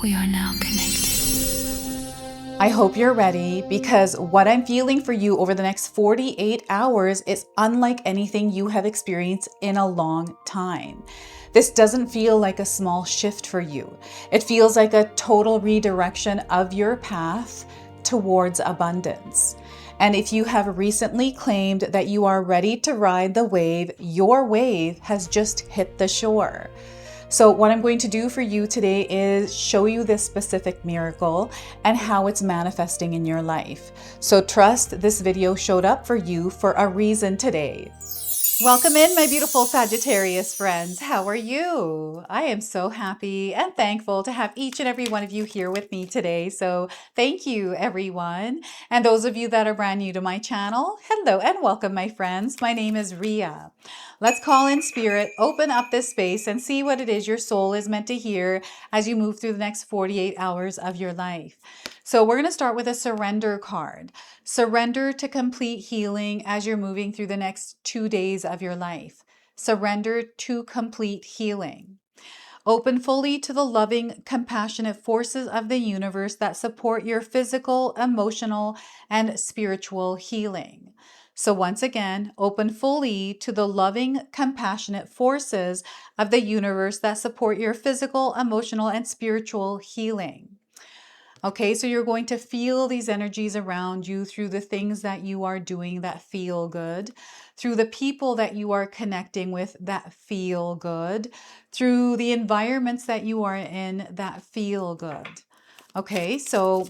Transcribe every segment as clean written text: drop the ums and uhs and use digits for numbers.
We are now connected. I hope you're ready because what I'm feeling for you over the next 48 hours is unlike anything you have experienced in a long time. This doesn't feel like a small shift for you. It feels like a total redirection of your path towards abundance. And if you have recently claimed that you are ready to ride the wave, your wave has just hit the shore. So what I'm going to do for you today is show you this specific miracle and how it's manifesting in your life. So trust this video showed up for you for a reason today. Welcome in, my beautiful Sagittarius friends. How are you? I am so happy and thankful to have each and every one of you here with me today. So thank you, everyone. And those of you that are brand new to my channel, hello and welcome, my friends. My name is Ria. Let's call in spirit, open up this space and see what it is your soul is meant to hear as you move through the next 48 hours of your life. So we're going to start with a surrender card. Surrender to complete healing as you're moving through the next 2 days of your life. Surrender to complete healing. Open fully to the loving, compassionate forces of the universe that support your physical, emotional, and spiritual healing. So once again, open fully to the loving, compassionate forces of the universe that support your physical, emotional, and spiritual healing. Okay, so you're going to feel these energies around you through the things that you are doing that feel good, through the people that you are connecting with that feel good, through the environments that you are in that feel good. Okay, so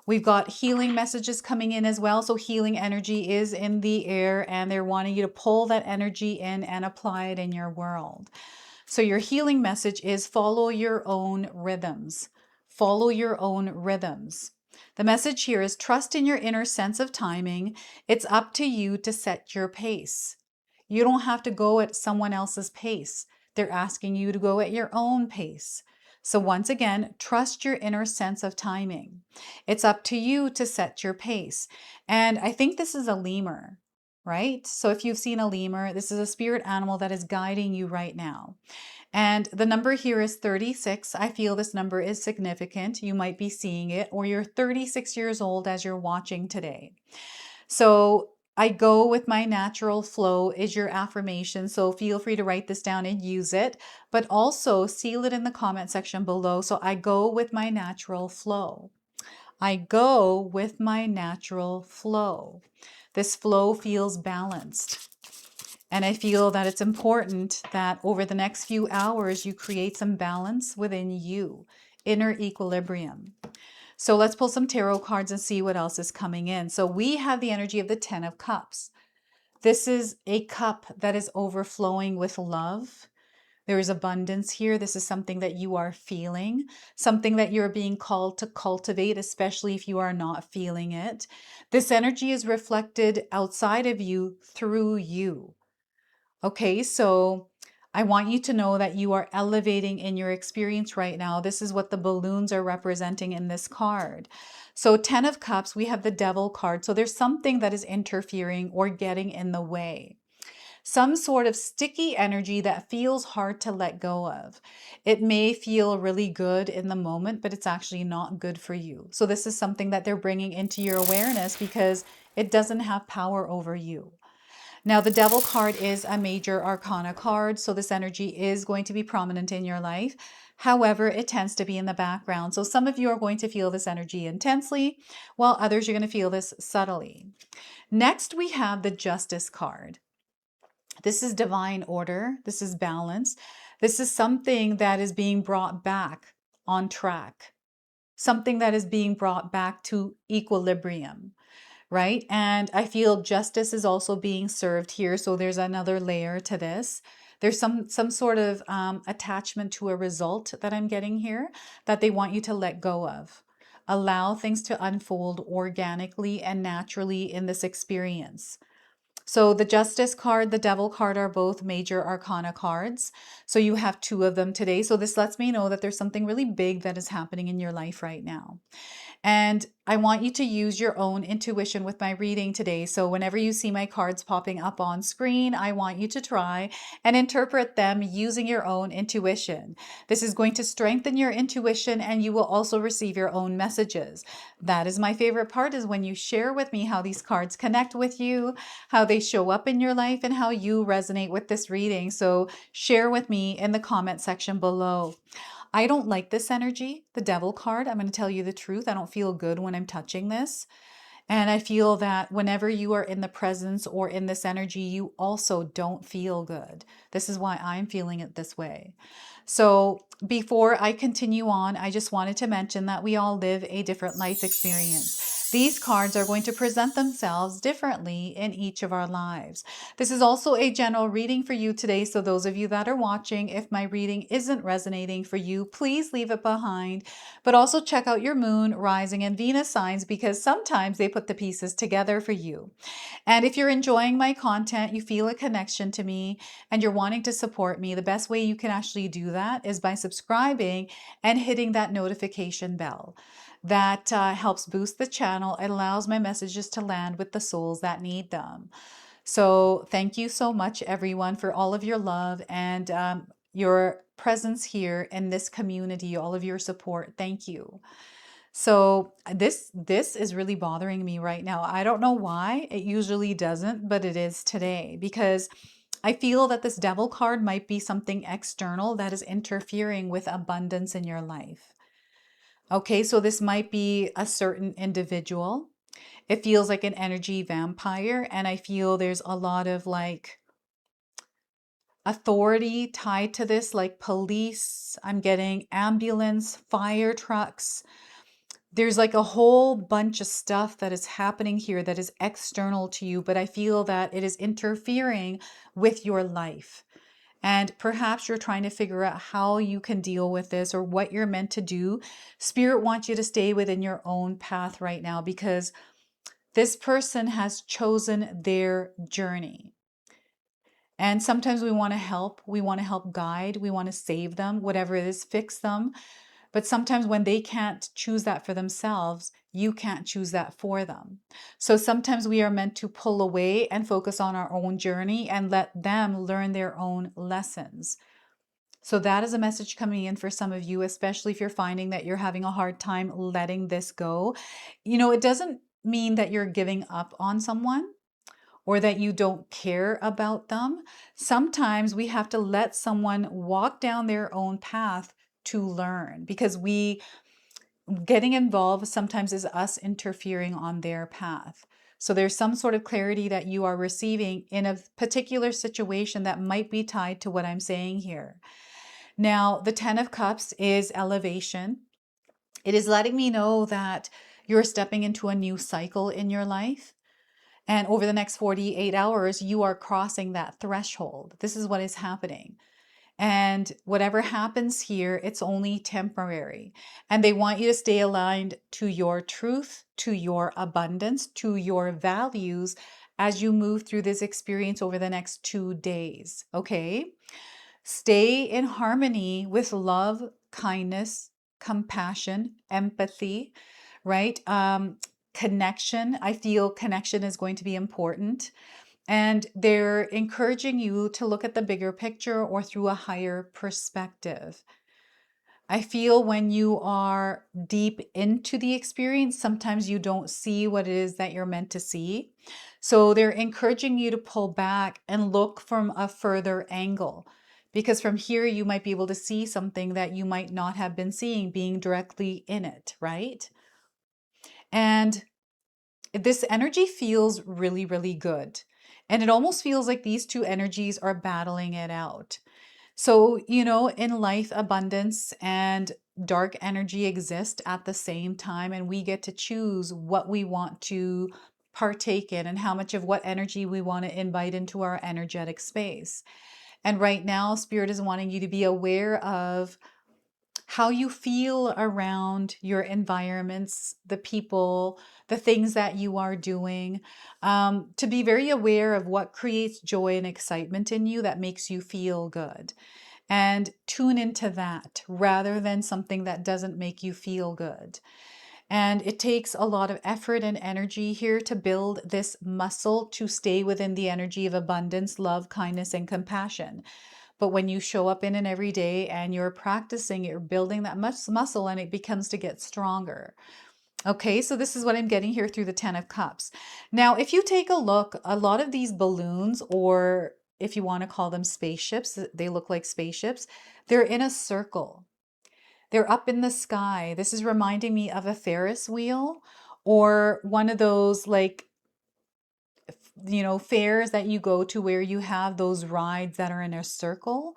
we've got healing messages coming in as well. So healing energy is in the air and they're wanting you to pull that energy in and apply it in your world. So your healing message is follow your own rhythms. Follow your own rhythms. The message here is trust in your inner sense of timing. It's up to you to set your pace. You don't have to go at someone else's pace. They're asking you to go at your own pace. So once again, trust your inner sense of timing. It's up to you to set your pace. And I think this is a lemur, right? So if you've seen a lemur, this is a spirit animal that is guiding you right now. And the number here is 36. I feel this number is significant. You might be seeing it, or you're 36 years old as you're watching today. So I go with my natural flow is your affirmation. So feel free to write this down and use it, but also seal it in the comment section below. So I go with my natural flow. I go with my natural flow. This flow feels balanced. And I feel that it's important that over the next few hours, you create some balance within you, inner equilibrium. So let's pull some tarot cards and see what else is coming in. So we have the energy of the 10 of Cups. This is a cup that is overflowing with love. There is abundance here. This is something that you are feeling, something that you're being called to cultivate, especially if you are not feeling it. This energy is reflected outside of you through you. Okay, so I want you to know that you are elevating in your experience right now. This is what the balloons are representing in this card. So 10 of Cups, we have the Devil card. So there's something that is interfering or getting in the way. Some sort of sticky energy that feels hard to let go of. It may feel really good in the moment, but it's actually not good for you. So this is something that they're bringing into your awareness because it doesn't have power over you. Now, the Devil card is a major arcana card, so this energy is going to be prominent in your life. However, it tends to be in the background. So some of you are going to feel this energy intensely, while others are going to feel this subtly. Next, we have the Justice card. This is divine order. This is balance. This is something that is being brought back on track, something that is being brought back to equilibrium. Right? And I feel justice is also being served here. So there's another layer to this. There's some sort of attachment to a result that I'm getting here that they want you to let go of. Allow things to unfold organically and naturally in this experience. So the Justice card, the Devil card are both major arcana cards. So you have two of them today. So this lets me know that there's something really big that is happening in your life right now. And I want you to use your own intuition with my reading today. So whenever you see my cards popping up on screen, I want you to try and interpret them using your own intuition. This is going to strengthen your intuition, and you will also receive your own messages. That is my favorite part, is when you share with me how these cards connect with you, how they show up in your life, and how you resonate with this reading. So share with me in the comment section below. I don't like this energy, the Devil card. I'm going to tell you the truth. I don't feel good when I'm touching this. And I feel that whenever you are in the presence or in this energy, you also don't feel good. This is why I'm feeling it this way. So before I continue on, I just wanted to mention that we all live a different life experience. These cards are going to present themselves differently in each of our lives. This is also a general reading for you today. So those of you that are watching, if my reading isn't resonating for you, please leave it behind. But also check out your moon, rising, and Venus signs, because sometimes they put the pieces together for you. And if you're enjoying my content, you feel a connection to me, and you're wanting to support me, the best way you can actually do that is by subscribing and hitting that notification bell. That helps boost the channel. It allows my messages to land with the souls that need them. So thank you so much, everyone, for all of your love and your presence here in this community, all of your support. Thank you. So this is really bothering me right now. I don't know why. It usually doesn't, but it is today, because I feel that this Devil card might be something external that is interfering with abundance in your life. Okay, so this might be a certain individual. It feels like an energy vampire, and I feel there's a lot of like authority tied to this, like police. I'm getting ambulance, fire trucks. There's like a whole bunch of stuff that is happening here that is external to you, but I feel that it is interfering with your life. And perhaps you're trying to figure out how you can deal with this or what you're meant to do. Spirit wants you to stay within your own path right now, because this person has chosen their journey. And sometimes we want to help. We want to help guide. We want to save them, whatever it is, fix them. But sometimes when they can't choose that for themselves, you can't choose that for them. So sometimes we are meant to pull away and focus on our own journey and let them learn their own lessons. So that is a message coming in for some of you, especially if you're finding that you're having a hard time letting this go. You know, it doesn't mean that you're giving up on someone or that you don't care about them. Sometimes we have to let someone walk down their own path to learn, because getting involved sometimes is us interfering on their path. So there's some sort of clarity that you are receiving in a particular situation that might be tied to what I'm saying here. Now, the 10 of Cups is elevation. It is letting me know that you're stepping into a new cycle in your life. And over the next 48 hours, you are crossing that threshold. This is what is happening. And whatever happens here, it's only temporary. And they want you to stay aligned to your truth, to your abundance, to your values as you move through this experience over the next 2 days. Okay? Stay in harmony with love, kindness, compassion, empathy, right? Connection. I feel connection is going to be important. And they're encouraging you to look at the bigger picture or through a higher perspective. I feel when you are deep into the experience, sometimes you don't see what it is that you're meant to see. So they're encouraging you to pull back and look from a further angle, because from here you might be able to see something that you might not have been seeing being directly in it, right? And this energy feels really, really good. And it almost feels like these two energies are battling it out. So, you know, in life, abundance and dark energy exist at the same time, and we get to choose what we want to partake in and how much of what energy we want to invite into our energetic space. And right now, Spirit is wanting you to be aware of how you feel around your environments, the people, the things that you are doing, to be very aware of what creates joy and excitement in you that makes you feel good. And tune into that rather than something that doesn't make you feel good. And it takes a lot of effort and energy here to build this muscle to stay within the energy of abundance, love, kindness, and compassion. But when you show up in it every day and you're practicing, you're building that muscle and it becomes to get stronger. Okay, so this is what I'm getting here through the 10 of Cups. Now, if you take a look, a lot of these balloons, or if you want to call them spaceships, they look like spaceships, they're in a circle. They're up in the sky. This is reminding me of a Ferris wheel or one of those like, fairs that you go to where you have those rides that are in a circle.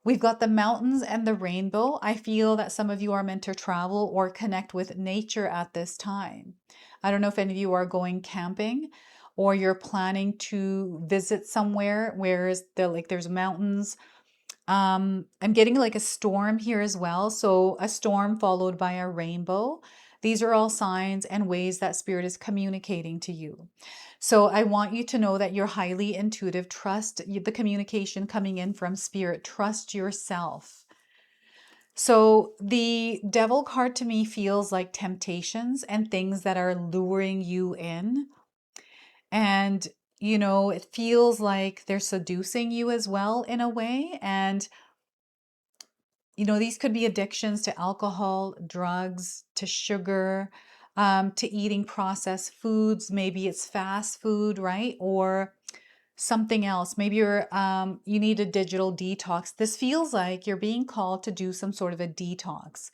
We've got the mountains and the rainbow. I feel that some of you are meant to travel or connect with nature at this time. I don't know if any of you are going camping or you're planning to visit somewhere where there's mountains. I'm getting like a storm here as well. So a storm followed by a rainbow. These are all signs and ways that spirit is communicating to you. So I want you to know that you're highly intuitive. Trust the communication coming in from spirit. Trust yourself. So the devil card to me feels like temptations and things that are luring you in. And, it feels like they're seducing you as well in a way. And these could be addictions to alcohol, drugs, to sugar, to eating processed foods. Maybe it's fast food, right? Or something else. Maybe you need a digital detox. This feels like you're being called to do some sort of a detox.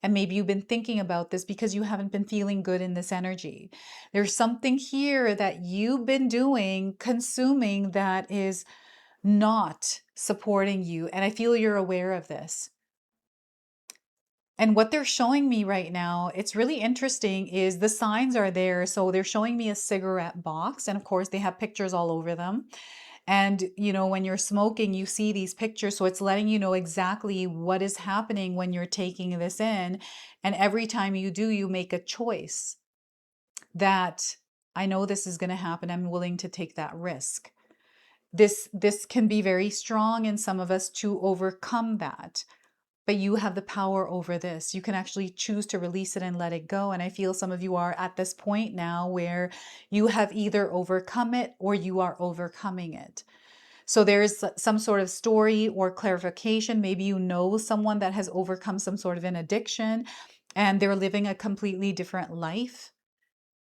And maybe you've been thinking about this because you haven't been feeling good in this energy. There's something here that you've been doing, consuming, that is not supporting you. And I feel you're aware of this. And what they're showing me right now, it's really interesting, is the signs are there. So they're showing me a cigarette box. And of course, they have pictures all over them. And, when you're smoking, you see these pictures. So it's letting you know exactly what is happening when you're taking this in. And every time you do, you make a choice that I know this is going to happen. I'm willing to take that risk. This can be very strong in some of us to overcome that. But you have the power over this. You can actually choose to release it and let it go. And I feel some of you are at this point now where you have either overcome it or you are overcoming it. So there's some sort of story or clarification. Maybe you know someone that has overcome some sort of an addiction and they're living a completely different life.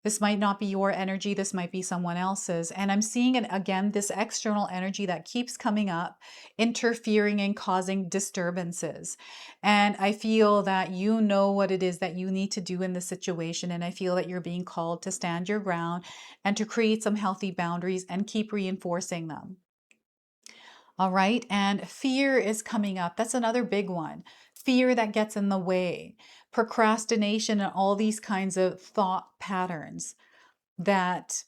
This might not be your energy. This might be someone else's. And I'm seeing it again, this external energy that keeps coming up, interfering and causing disturbances. And I feel that you know what it is that you need to do in this situation. And I feel that you're being called to stand your ground and to create some healthy boundaries and keep reinforcing them. All right. And fear is coming up. That's another big one. Fear that gets in the way, procrastination, and all these kinds of thought patterns that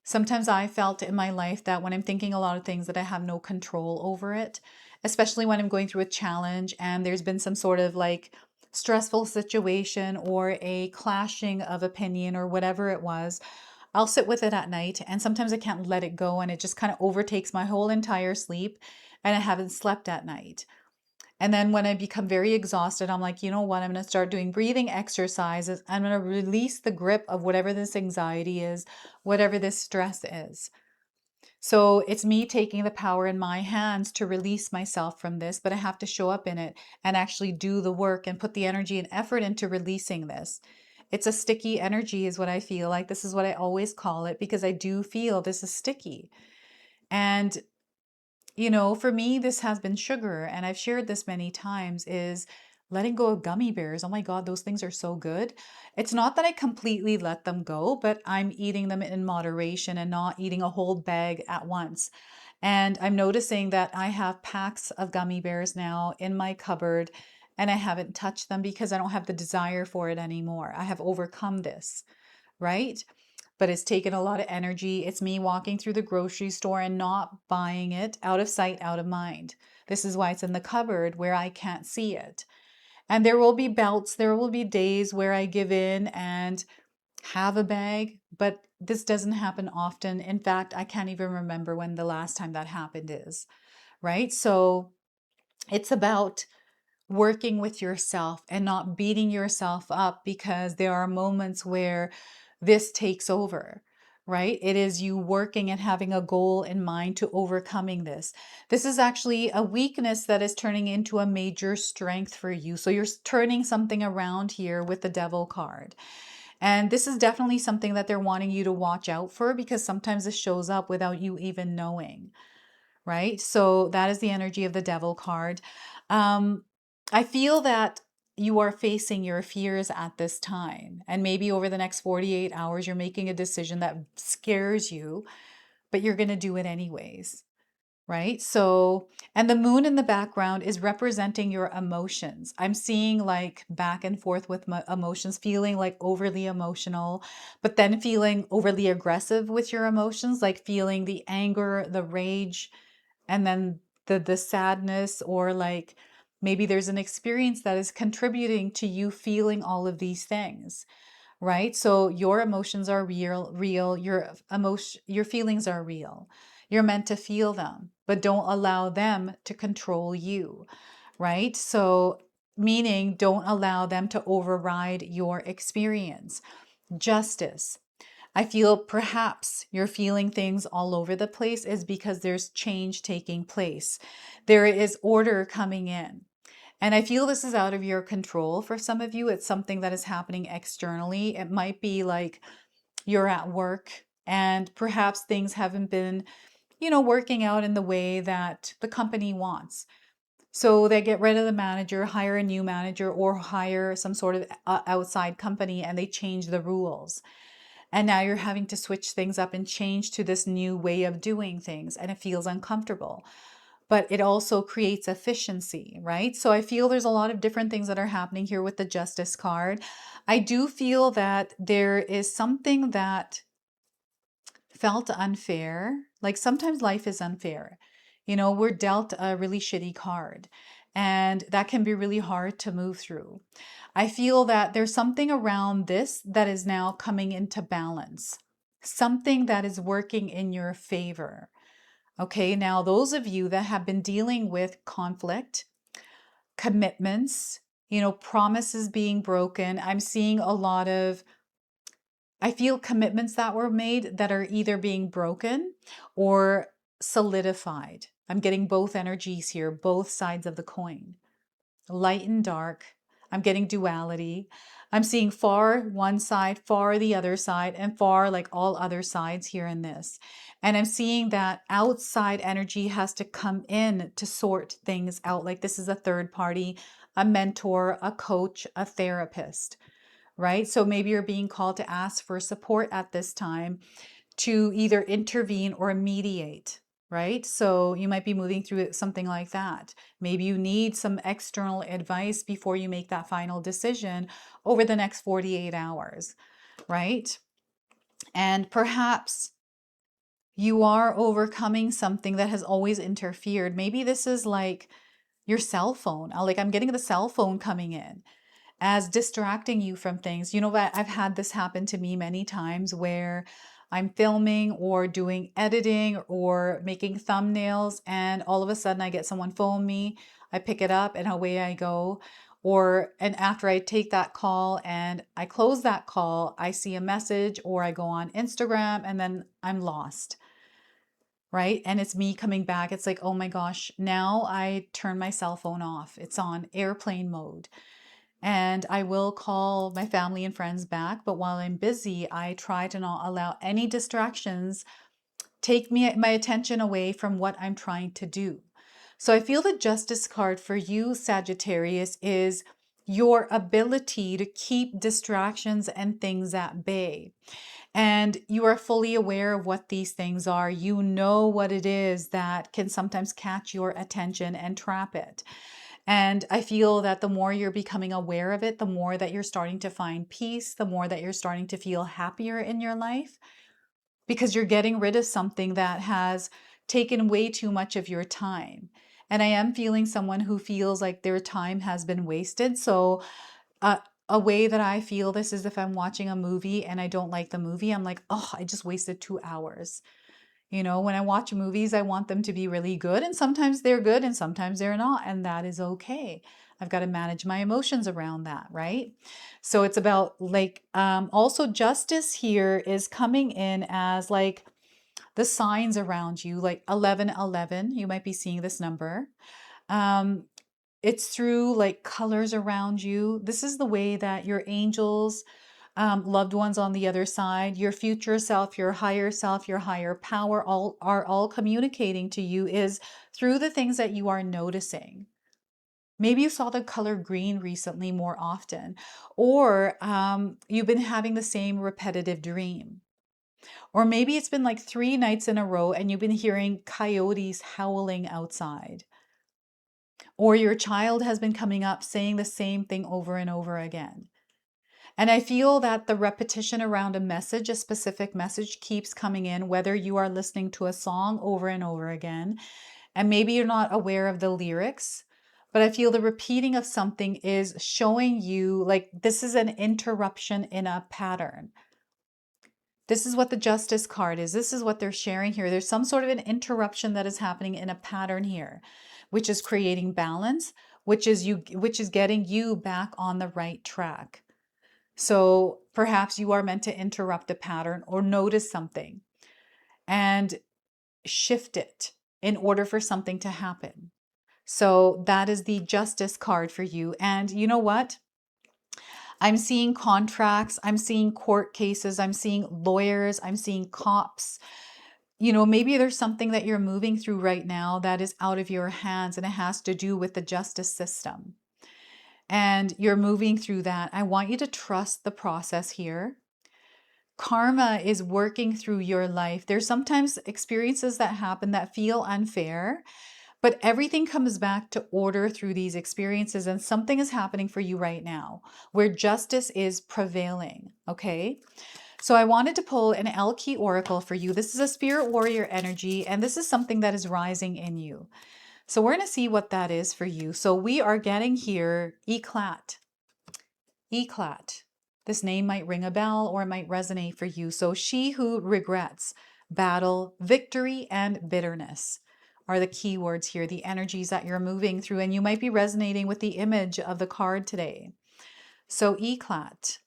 sometimes I felt in my life that when I'm thinking a lot of things that I have no control over it, especially when I'm going through a challenge and there's been some sort of like stressful situation or a clashing of opinion or whatever it was. I'll sit with it at night and sometimes I can't let it go and it just kind of overtakes my whole entire sleep and I haven't slept at night. And then when I become very exhausted, I'm like, you know what? I'm going to start doing breathing exercises. I'm going to release the grip of whatever this anxiety is, whatever this stress is. So it's me taking the power in my hands to release myself from this, but I have to show up in it and actually do the work and put the energy and effort into releasing this. It's a sticky energy is what I feel like. This is what I always call it because I do feel this is sticky. And for me, this has been sugar, and I've shared this many times, is letting go of gummy bears. Oh my God, those things are so good. It's not that I completely let them go, but I'm eating them in moderation and not eating a whole bag at once. And I'm noticing that I have packs of gummy bears now in my cupboard, and I haven't touched them because I don't have the desire for it anymore. I have overcome this, right? But it's taken a lot of energy. It's me walking through the grocery store and not buying it, out of sight, out of mind. This is why it's in the cupboard where I can't see it. And there will be bouts, there will be days where I give in and have a bag, but this doesn't happen often. In fact, I can't even remember when the last time that happened is, right? So it's about working with yourself and not beating yourself up because there are moments where this takes over, right? It is you working and having a goal in mind to overcoming this. This is actually a weakness that is turning into a major strength for you. So you're turning something around here with the Devil card. And this is definitely something that they're wanting you to watch out for because sometimes this shows up without you even knowing, right? So that is the energy of the Devil card. I feel that you are facing your fears at this time. And maybe over the next 48 hours, you're making a decision that scares you, but you're going to do it anyways, right? So, and the moon in the background is representing your emotions. I'm seeing like back and forth with my emotions, feeling like overly emotional, but then feeling overly aggressive with your emotions, like feeling the anger, the rage, and then the sadness, or like maybe there's an experience that is contributing to you feeling all of these things, right? So your emotions are real, your feelings are real. You're meant to feel them, but don't allow them to control you, right? So meaning don't allow them to override your experience. Justice. I feel perhaps you're feeling things all over the place is because there's change taking place. There is order coming in. And I feel this is out of your control. For some of you, it's something that is happening externally. It might be like you're at work and perhaps things haven't been, working out in the way that the company wants. So they get rid of the manager, hire a new manager, or hire some sort of outside company, and they change the rules. And now you're having to switch things up and change to this new way of doing things, and it feels uncomfortable. But it also creates efficiency, right? So I feel there's a lot of different things that are happening here with the Justice card. I do feel that there is something that felt unfair. Like sometimes life is unfair. We're dealt a really shitty card, and that can be really hard to move through. I feel that there's something around this that is now coming into balance, something that is working in your favor. Okay, now those of you that have been dealing with conflict, commitments, promises being broken, I'm seeing a lot of, I feel commitments that were made that are either being broken or solidified. I'm getting both energies here, both sides of the coin, light and dark. I'm getting duality. I'm seeing far one side, far the other side, and far like all other sides here in this. And I'm seeing that outside energy has to come in to sort things out. Like this is a third party, a mentor, a coach, a therapist, right? So maybe you're being called to ask for support at this time to either intervene or mediate, right? So you might be moving through something like that. Maybe you need some external advice before you make that final decision over the next 48 hours, right? And perhaps you are overcoming something that has always interfered. Maybe this is like your cell phone. Like I'm getting the cell phone coming in as distracting you from things. I've had this happen to me many times where I'm filming or doing editing or making thumbnails, and all of a sudden I get someone phone me, I pick it up and away I go. And after I take that call and I close that call, I see a message or I go on Instagram and then I'm lost. Right. And it's me coming back. It's like, oh my gosh, now I turn my cell phone off. It's on airplane mode. And I will call my family and friends back. But while I'm busy, I try to not allow any distractions take my attention away from what I'm trying to do. So I feel the Justice card for you, Sagittarius, is your ability to keep distractions and things at bay. And you are fully aware of what these things are. You know what it is that can sometimes catch your attention and trap it. And I feel that the more you're becoming aware of it, the more that you're starting to find peace, the more that you're starting to feel happier in your life, because you're getting rid of something that has taken way too much of your time. And I am feeling someone who feels like their time has been wasted. So a way that I feel this is if I'm watching a movie and I don't like the movie, I'm like, oh, I just wasted 2 hours. You know, when I watch movies, I want them to be really good, and sometimes they're good and sometimes they're not, and that is okay. I've got to manage my emotions around that, right? So it's about like, also justice here is coming in as like the signs around you, like 1111. You might be seeing this number. Um, it's through like colors around you. This is the way that your angels, loved ones on the other side, your future self, your higher power, all are all communicating to you is through the things that you are noticing. Maybe you saw the color green recently more often, or you've been having the same repetitive dream. Or maybe it's been like 3 nights in a row and you've been hearing coyotes howling outside. Or your child has been coming up saying the same thing over and over again. And I feel that the repetition around a message, a specific message, keeps coming in, whether you are listening to a song over and over again. And maybe you're not aware of the lyrics, but I feel the repeating of something is showing you like this is an interruption in a pattern. This is what the justice card is. This is what they're sharing here. There's some sort of an interruption that is happening in a pattern here, which is creating balance, which is getting you back on the right track. So perhaps you are meant to interrupt a pattern or notice something and shift it in order for something to happen. So that is the justice card for you. And you know what? I'm seeing contracts, I'm seeing court cases, I'm seeing lawyers, I'm seeing cops. You know, maybe there's something that you're moving through right now that is out of your hands and it has to do with the justice system. And you're moving through that. I want you to trust the process here. Karma is working through your life. There's sometimes experiences that happen that feel unfair, but everything comes back to order through these experiences, and something is happening for you right now where justice is prevailing. Okay. So I wanted to pull an L-Key Oracle for you. This is a spirit warrior energy, and this is something that is rising in you. So we're going to see what that is for you. So we are getting here eclat. Eclat. This name might ring a bell or it might resonate for you. So she who regrets, battle, victory, and bitterness are the key words here, the energies that you're moving through, and you might be resonating with the image of the card today. So eclat.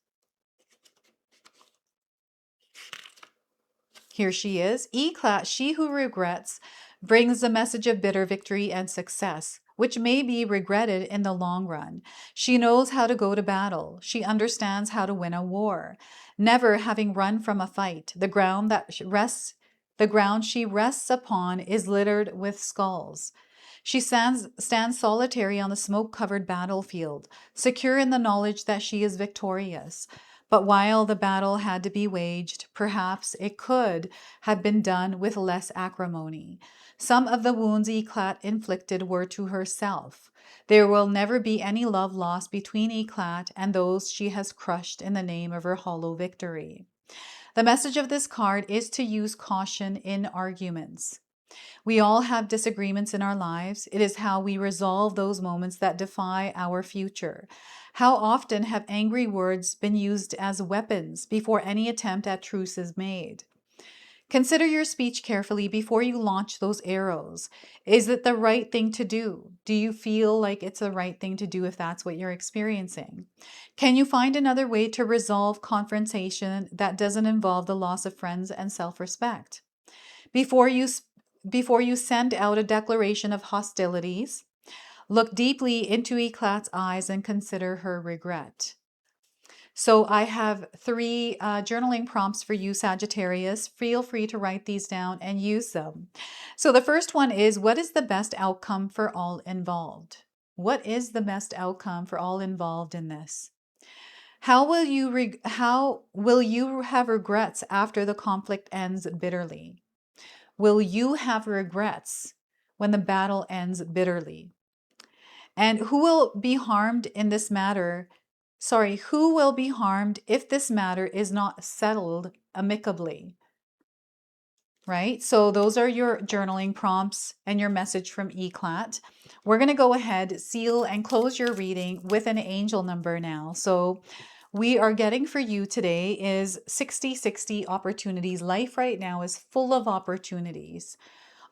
Here she is. Eclat, she who regrets, brings the message of bitter victory and success, which may be regretted in the long run. She knows how to go to battle. She understands how to win a war. Never having run from a fight, the ground she rests upon is littered with skulls. She stands solitary on the smoke-covered battlefield, secure in the knowledge that she is victorious. But while the battle had to be waged, perhaps it could have been done with less acrimony. Some of the wounds Eclat inflicted were to herself. There will never be any love lost between Eclat and those she has crushed in the name of her hollow victory. The message of this card is to use caution in arguments. We all have disagreements in our lives. It is how we resolve those moments that defy our future. How often have angry words been used as weapons before any attempt at truce is made? Consider your speech carefully before you launch those arrows. Is it the right thing to do? Do you feel like it's the right thing to do if that's what you're experiencing? Can you find another way to resolve confrontation that doesn't involve the loss of friends and self-respect? Before you send out a declaration of hostilities, look deeply into Eclat's eyes and consider her regret. So I have 3 journaling prompts for you, Sagittarius. Feel free to write these down and use them. So the first one is, what is the best outcome for all involved? What is the best outcome for all involved in this? How will you have regrets after the conflict ends bitterly? Will you have regrets when the battle ends bitterly? And who will be harmed in this matter? Sorry, who will be harmed if this matter is not settled amicably? right? So those are your journaling prompts and your message from ECLAT. We're going to go ahead, seal and close your reading with an angel number now. So we are getting for you today is 60/60 opportunities. Life right now is full of opportunities.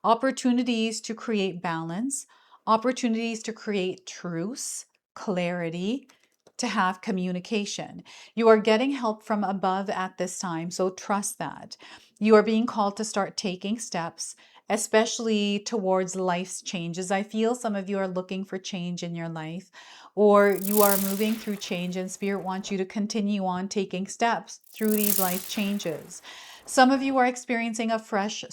Opportunities to create balance, opportunities to create truce, clarity, to have communication. You are getting help from above at this time, so trust that. You are being called to start taking steps, especially towards life's changes. I feel some of you are looking for change in your life, or you are moving through change, and Spirit wants you to continue on taking steps through these life changes. Some of you are experiencing a fresh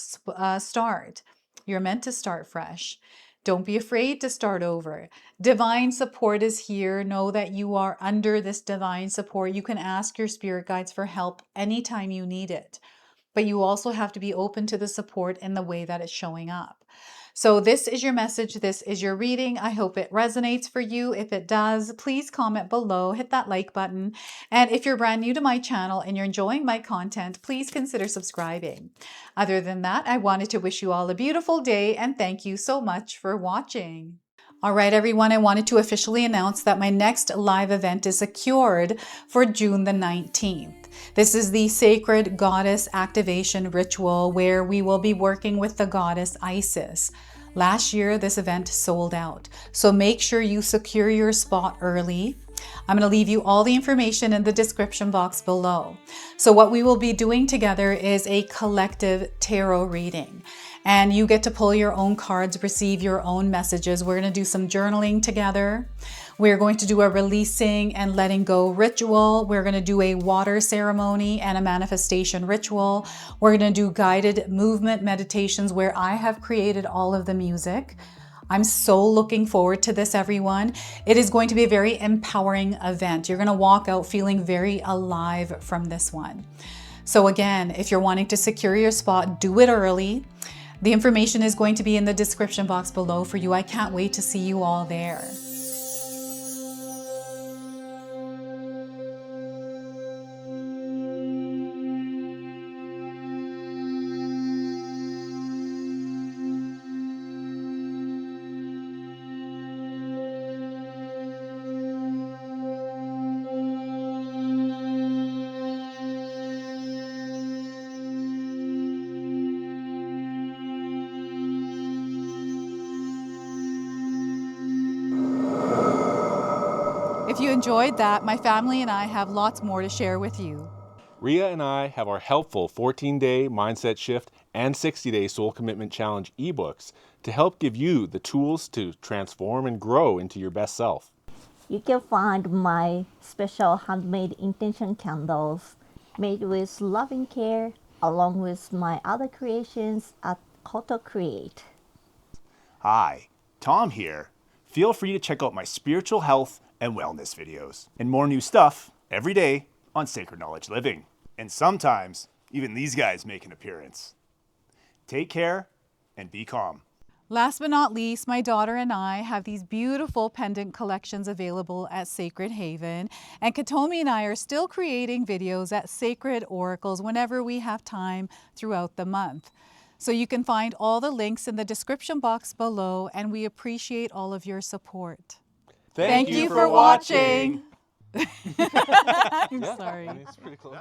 start. You're meant to start fresh. Don't be afraid to start over. Divine support is here. Know that you are under this divine support. You can ask your spirit guides for help anytime you need it, but you also have to be open to the support in the way that it's showing up. So this is your message. This is your reading. I hope it resonates for you. If it does, please comment below, hit that like button. And if you're brand new to my channel and you're enjoying my content, please consider subscribing. Other than that, I wanted to wish you all a beautiful day and thank you so much for watching. All right, everyone, I wanted to officially announce that my next live event is secured for June the 19th. This is the Sacred Goddess Activation Ritual where we will be working with the goddess Isis. Last year, this event sold out, so make sure you secure your spot early. I'm going to leave you all the information in the description box below. So what we will be doing together is a collective tarot reading. And you get to pull your own cards, receive your own messages. We're going to do some journaling together. We're going to do a releasing and letting go ritual. We're going to do a water ceremony and a manifestation ritual. We're going to do guided movement meditations where I have created all of the music. I'm so looking forward to this, everyone. It is going to be a very empowering event. You're going to walk out feeling very alive from this one. So again, if you're wanting to secure your spot, do it early. The information is going to be in the description box below for you. I can't wait to see you all there. If you enjoyed that, my family and I have lots more to share with you. Ria and I have our helpful 14-day mindset shift and 60-day soul commitment challenge ebooks to help give you the tools to transform and grow into your best self. You can find my special handmade intention candles made with loving care along with my other creations at Koto Create. Hi, Tom here. Feel free to check out my spiritual health and wellness videos and more new stuff every day on Sacred Knowledge Living. And sometimes even these guys make an appearance. Take care and be calm. Last but not least, my daughter and I have these beautiful pendant collections available at Sacred Haven. And Katomi and I are still creating videos at Sacred Oracles whenever we have time throughout the month. So you can find all the links in the description box below, and we appreciate all of your support. Thank you for watching. I'm sorry. It's pretty close.